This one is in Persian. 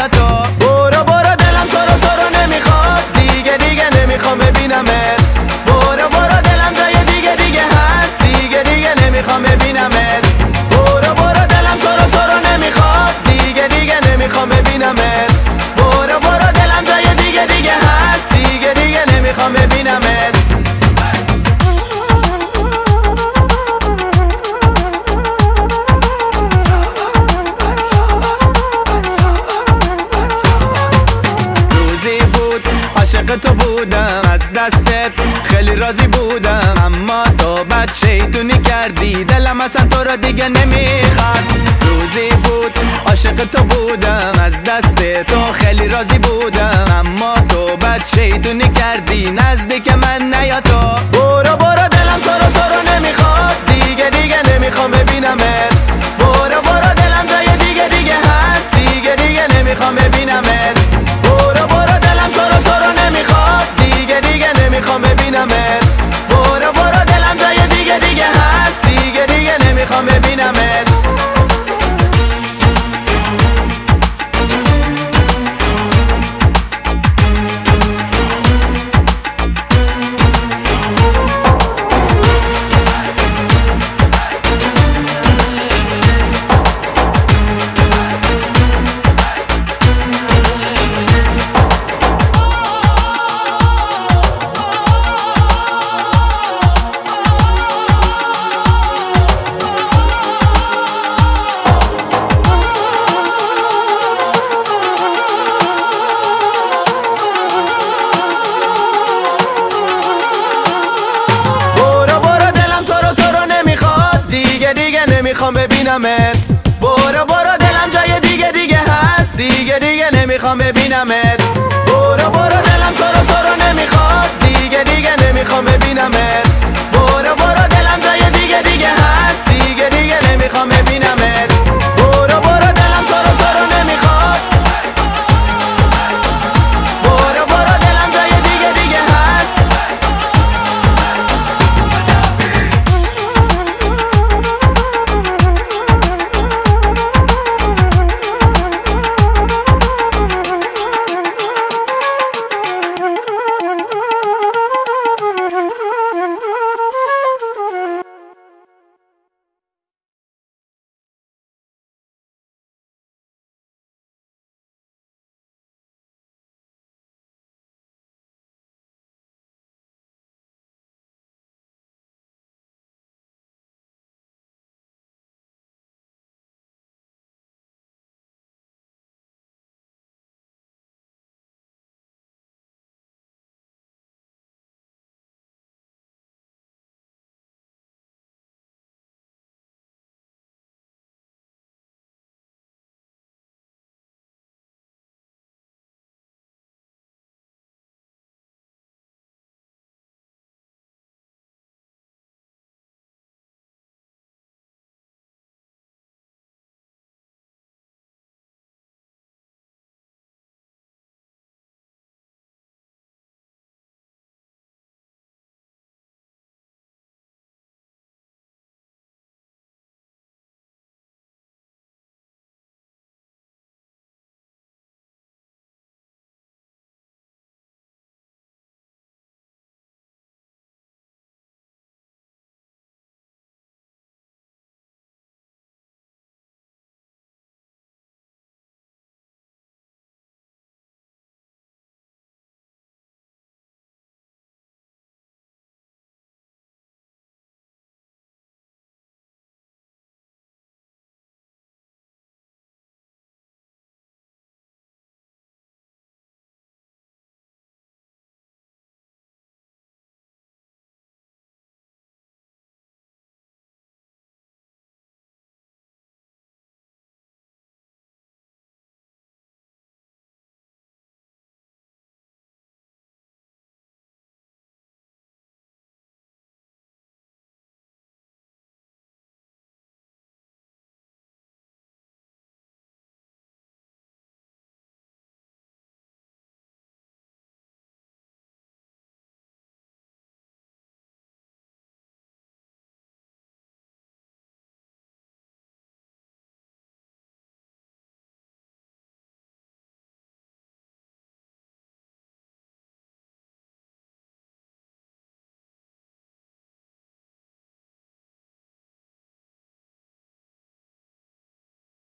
نیا تو. برو برو دلم تو رو نمیخواد، دیگه دیگه نمیخوام ببینمت. برو برو دلم جای دیگه دیگه هست، دیگه دیگه نمیخوام ببینمت. برو برو دلم تو رو نمیخواد، دیگه دیگه نمیخوام ببینمت. برو برو دلم جای دیگه دیگه هست، دیگه دیگه نمیخوام ببینمت. عاشق تو بودم، از دستت خیلی راضی بودم، اما تو بد شیطونی کردی، دلم اصلا تو را دیگه نمیخواد. روزی بود عاشق تو بودم، از دست تو خیلی راضی بودم، اما تو بد شیطونی کردی، نزدیک من نیا تو. برو برو دلم تو رو نمیخواد، دیگه دیگه نمیخوام ببینمت. برو برو دلم جای دیگه دیگه هست، دیگه دیگه نمیخوام ببینمت. برو برو دلم تو رو نمیخواد، دیگه دیگه نمیخوام ببینمت. برو برو دلم جای دیگه دیگه هست، دیگه دیگه نمیخوام ببینمت. نمیخوام ببینمت. برو برو دلم جای دیگه دیگه هست، دیگه دیگه نمیخوام ببینمت. برو برو دلم تو رو نمیخواد، دیگه دیگه نمیخوام ببینمت. برو برو دلم جای دیگه دیگه هست، دیگه دیگه نمیخوام ببینمت. برو برو